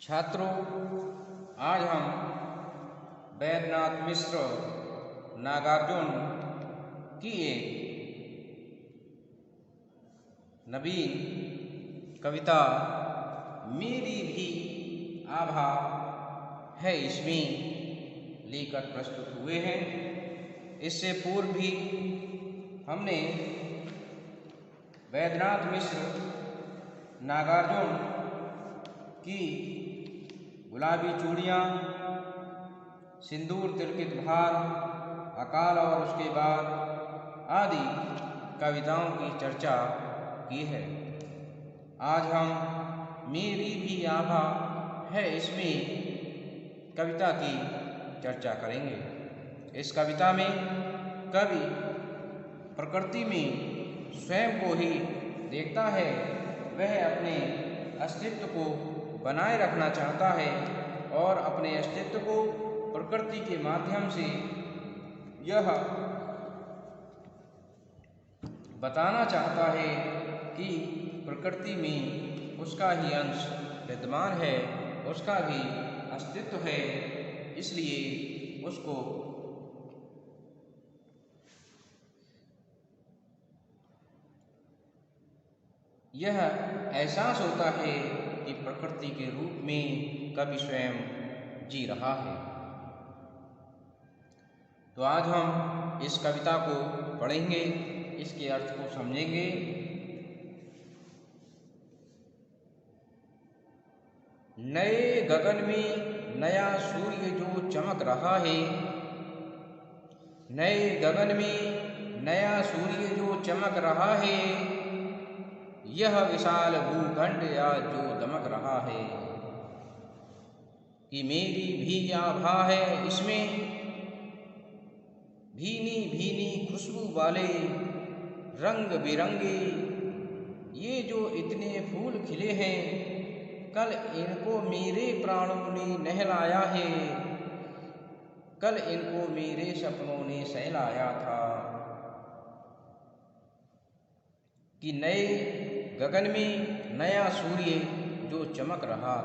छात्रों, आज हम वैद्यनाथ मिश्र नागार्जुन की एक नवीन कविता मेरी भी आभा है इसमें लेकर प्रस्तुत हुए हैं। इससे पूर्व भी हमने वैद्यनाथ मिश्र नागार्जुन की गुलाबी चूड़ियाँ, सिंदूर तिलकित भार, अकाल और उसके बाद आदि कविताओं की चर्चा की है। आज हम मेरी भी आभा है इसमें कविता की चर्चा करेंगे। इस कविता में कवि प्रकृति में स्वयं को ही देखता है। वह अपने अस्तित्व को बनाए रखना चाहता है और अपने अस्तित्व को प्रकृति के माध्यम से यह बताना चाहता है कि प्रकृति में उसका ही अंश विद्यमान है, उसका भी अस्तित्व है। इसलिए उसको यह एहसास होता है कि प्रकृति के रूप में कवि स्वयं जी रहा है। तो आज हम इस कविता को पढ़ेंगे, इसके अर्थ को समझेंगे। नए गगन में नया सूर्य जो चमक रहा है, नए गगन में नया सूर्य जो चमक रहा है, यह विशाल भूखंड आज जो दमक रहा है, कि मेरी भी आभा है इसमें भीनी भीनी खुशबू वाले रंग बिरंगे ये जो इतने फूल खिले हैं, कल इनको मेरे प्राणों ने नहलाया है, कल इनको मेरे सपनों ने सहलाया था। कि नए गगन में नया सूर्य जो चमक रहा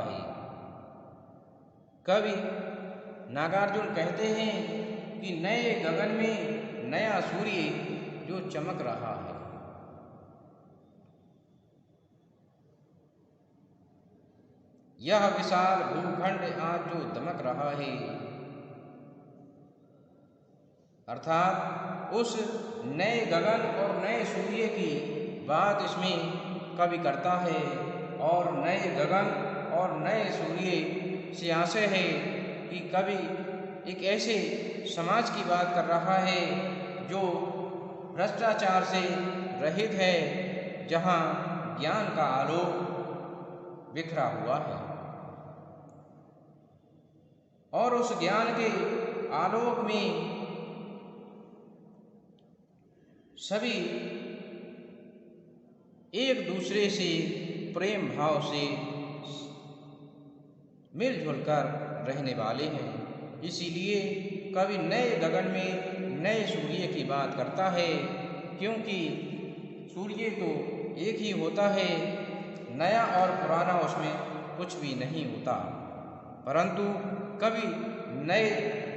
है। कवि नागार्जुन कहते हैं कि नए गगन में नया सूर्य जो चमक रहा है। यह विशाल भूखंड आज जो दमक रहा है, अर्थात उस नए गगन और नए सूर्य की बात इसमें कवि करता है और नए गगन और नए सूर्य से आशय है कि कवि एक ऐसे समाज की बात कर रहा है जो भ्रष्टाचार से रहित है, जहाँ ज्ञान का आलोक बिखरा हुआ है और उस ज्ञान के आलोक में सभी एक दूसरे से प्रेम भाव से मिलजुल कर रहने वाले हैं। इसीलिए कवि नए गगन में नए सूर्य की बात करता है, क्योंकि सूर्य तो एक ही होता है, नया और पुराना उसमें कुछ भी नहीं होता। परंतु कवि नए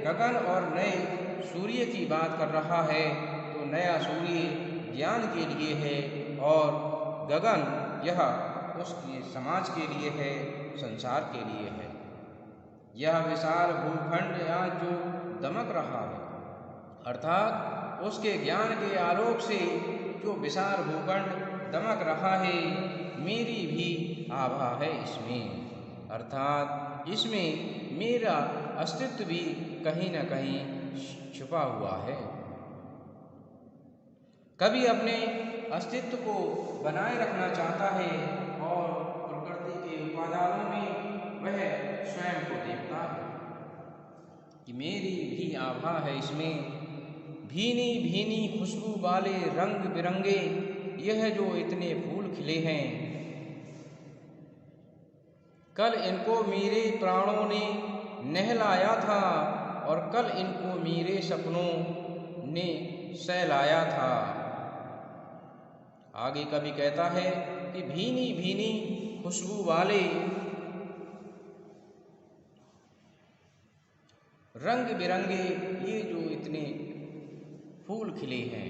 गगन और नए सूर्य की बात कर रहा है, तो नया सूर्य ज्ञान के लिए है और गगन यह उसके समाज के लिए है, संसार के लिए है। यह विशाल भूखंड आज जो दमक रहा है, अर्थात उसके ज्ञान के आलोक से जो विशाल भूखंड दमक रहा है, मेरी भी आभा है इसमें, अर्थात इसमें मेरा अस्तित्व भी कहीं न कहीं छुपा हुआ है। कवि अपने अस्तित्व को बनाए रखना चाहता है और प्रकृति के उपादानों में वह स्वयं को देखता है कि मेरी भी आभा है इसमें भीनी भीनी खुशबू वाले रंग बिरंगे यह जो इतने फूल खिले हैं, कल इनको मेरे प्राणों ने नहलाया था और कल इनको मेरे सपनों ने सहलाया था। आगे कवि कहता है कि भीनी भीनी खुशबू वाले रंग बिरंगे ये जो इतने फूल खिले हैं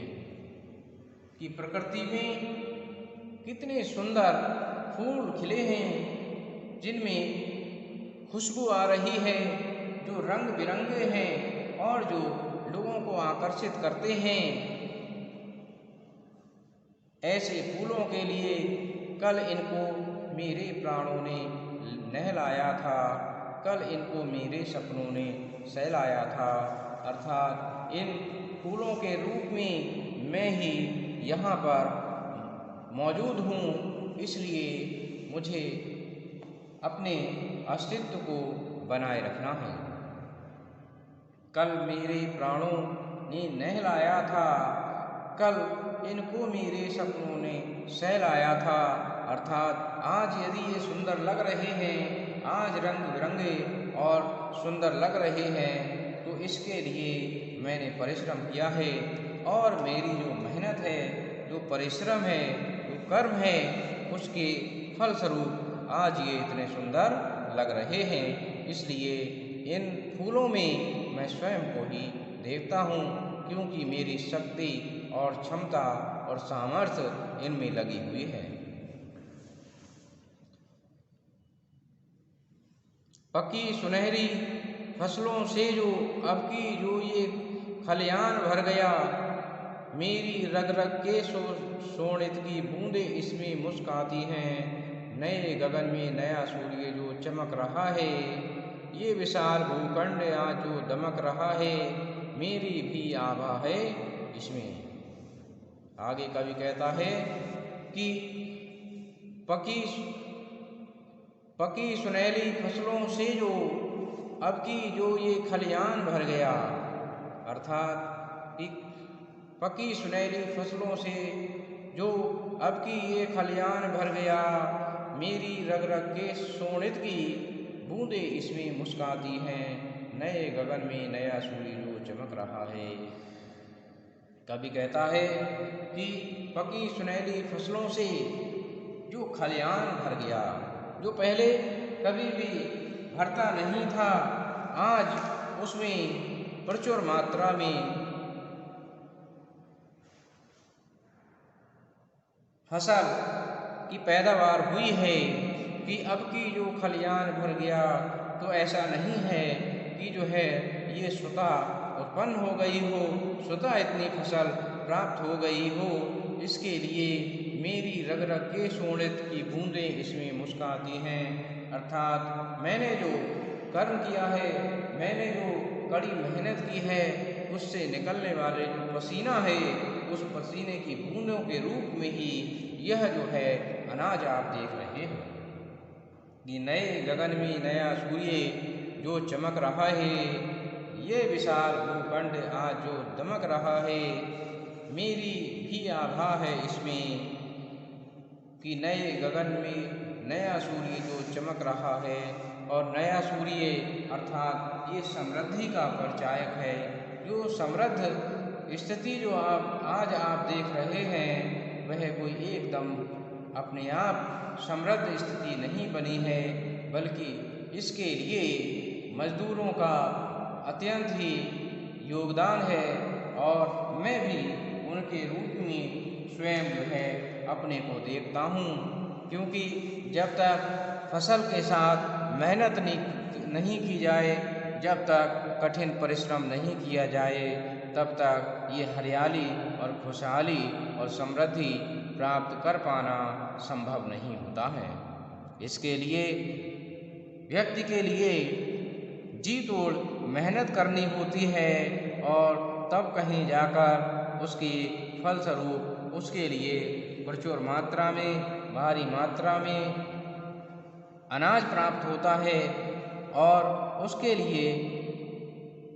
कि प्रकृति में कितने सुंदर फूल खिले हैं जिनमें खुशबू आ रही है, जो रंग बिरंगे हैं और जो लोगों को आकर्षित करते हैं। ऐसे फूलों के लिए कल इनको मेरे प्राणों ने नहलाया था, कल इनको मेरे सपनों ने सहलाया था। अर्थात इन फूलों के रूप में मैं ही यहाँ पर मौजूद हूँ, इसलिए मुझे अपने अस्तित्व को बनाए रखना है। कल मेरे प्राणों ने नहलाया था, कल इनको मेरे सपनों ने सहलाया था। अर्थात आज यदि ये सुंदर लग रहे हैं, आज रंग बिरंगे और सुंदर लग रहे हैं, तो इसके लिए मैंने परिश्रम किया है और मेरी जो मेहनत है, जो परिश्रम है, जो कर्म है, उसके फलस्वरूप आज ये इतने सुंदर लग रहे हैं। इसलिए इन फूलों में मैं स्वयं को ही देखता हूँ, क्योंकि मेरी शक्ति और क्षमता और सामर्थ्य इनमें लगी हुई है। पकी सुनहरी फसलों से जो अब की जो ये खलियान भर गया, मेरी रग रग के शोणित की बूंदे इसमें मुस्काती हैं। नए गगन में नया सूर्य जो चमक रहा है, ये विशाल भूखंड आज जो दमक रहा है, मेरी भी आभा है इसमें। आगे कवि कहता है कि पकी सुनहरी फसलों से जो अब की जो ये खलियान भर गया, अर्थात पकी सुनहरी फसलों से जो अब की ये खलियान भर गया, मेरी रग रग के शोणित की बूंदे इसमें मुस्काती हैं। नए गगन में नया सूर्य जो चमक रहा है। कवि कहता है कि पकी सुनहरी फसलों से जो खलियान भर गया, जो पहले कभी भी भरता नहीं था, आज उसमें प्रचुर मात्रा में फसल की पैदावार हुई है। कि अब की जो खलियान भर गया, तो ऐसा नहीं है कि जो है ये स्वतः उत्पन्न हो गई हो, स्वतः इतनी फसल प्राप्त हो गई हो। इसके लिए मेरी रग रग के शोणित की बूंदें इसमें मुस्काती हैं। अर्थात मैंने जो कर्म किया है, मैंने जो कड़ी मेहनत की है, उससे निकलने वाले जो पसीना है, उस पसीने की बूंदों के रूप में ही यह जो है अनाज आप देख रहे हैं। कि नए गगन में नया सूर्य जो चमक रहा है, ये विशाल भूखंड आज जो दमक रहा है, मेरी भी आभा है इसमें। कि नए गगन में नया सूर्य जो चमक रहा है, और नया सूर्य अर्थात ये समृद्धि का परिचायक है। जो समृद्ध स्थिति जो आज आप देख रहे हैं, वह कोई एकदम अपने आप समृद्ध स्थिति नहीं बनी है, बल्कि इसके लिए मजदूरों का अत्यंत ही योगदान है। और मैं भी उनके रूप में स्वयं जो है अपने को देखता हूँ, क्योंकि जब तक फसल के साथ मेहनत नहीं की जाए, जब तक कठिन परिश्रम नहीं किया जाए, तब तक ये हरियाली और खुशहाली और समृद्धि प्राप्त कर पाना संभव नहीं होता है। इसके लिए व्यक्ति के लिए जी तोड़ मेहनत करनी होती है, और तब कहीं जाकर उसकी फलस्वरूप उसके लिए प्रचुर मात्रा में, भारी मात्रा में अनाज प्राप्त होता है, और उसके लिए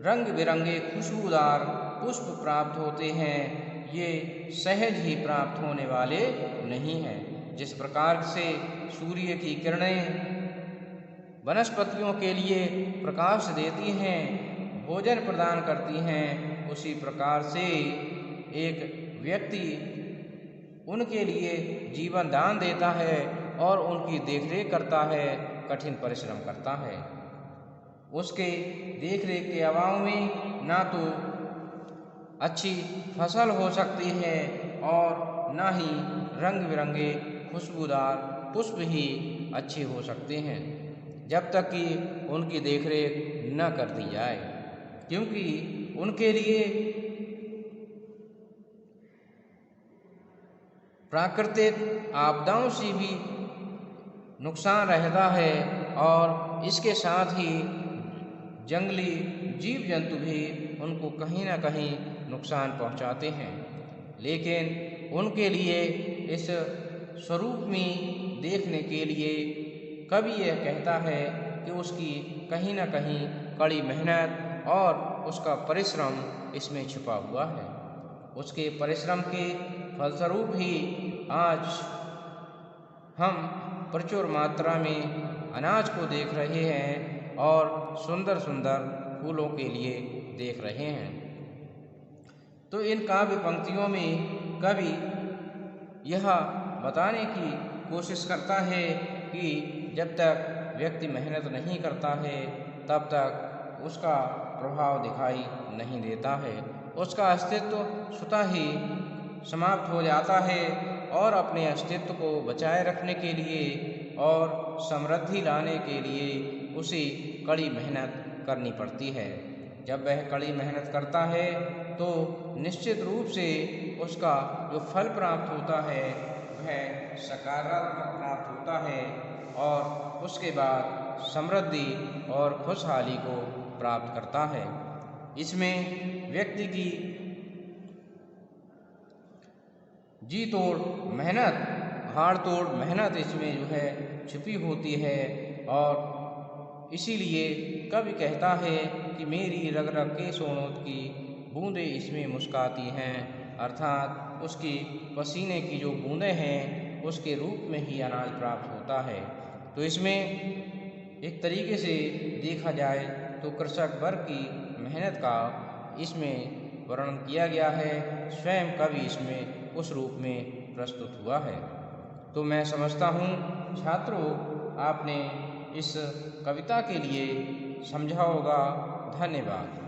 रंग बिरंगे खुशबूदार पुष्प प्राप्त होते हैं। ये सहज ही प्राप्त होने वाले नहीं हैं। जिस प्रकार से सूर्य की किरणें वनस्पतियों के लिए प्रकाश देती हैं, भोजन प्रदान करती हैं, उसी प्रकार से एक व्यक्ति उनके लिए जीवन दान देता है और उनकी देखरेख करता है, कठिन परिश्रम करता है। उसके देख रेख के अभाव में ना तो अच्छी फसल हो सकती है और ना ही रंग बिरंगे खुशबूदार पुष्प ही अच्छे हो सकते हैं, जब तक कि उनकी देखरेख न कर दी जाए। क्योंकि उनके लिए प्राकृतिक आपदाओं से भी नुकसान रहता है और इसके साथ ही जंगली जीव जंतु भी उनको कहीं ना कहीं नुकसान पहुंचाते हैं। लेकिन उनके लिए इस स्वरूप में देखने के लिए कवि यह कहता है कि उसकी कहीं ना कहीं कड़ी मेहनत और उसका परिश्रम इसमें छुपा हुआ है। उसके परिश्रम के फलस्वरूप ही आज हम प्रचुर मात्रा में अनाज को देख रहे हैं और सुंदर सुंदर फूलों के लिए देख रहे हैं। तो इन काव्य पंक्तियों में कवि यह बताने की कोशिश करता है कि जब तक व्यक्ति मेहनत नहीं करता है तब तक उसका प्रभाव दिखाई नहीं देता है, उसका अस्तित्व स्वतः ही समाप्त हो जाता है और अपने अस्तित्व को बचाए रखने के लिए और समृद्धि लाने के लिए उसे कड़ी मेहनत करनी पड़ती है। जब वह कड़ी मेहनत करता है तो निश्चित रूप से उसका जो फल प्राप्त होता है वह सकारात्मक प्राप्त होता है और उसके बाद समृद्धि और खुशहाली को प्राप्त करता है। इसमें व्यक्ति की जी तोड़ मेहनत, हाड़ तोड़ मेहनत इसमें जो है छुपी होती है और इसीलिए कवि कहता है कि मेरी रग रग के सोनों की बूंदें इसमें मुस्काती हैं, अर्थात उसकी पसीने की जो बूंदें हैं उसके रूप में ही अनाज प्राप्त होता है। तो इसमें एक तरीके से देखा जाए तो कृषक वर्ग की मेहनत का इसमें वर्णन किया गया है, स्वयं कवि इसमें उस रूप में प्रस्तुत हुआ है। तो मैं समझता हूँ छात्रों आपने इस कविता के लिए समझा होगा। धन्यवाद।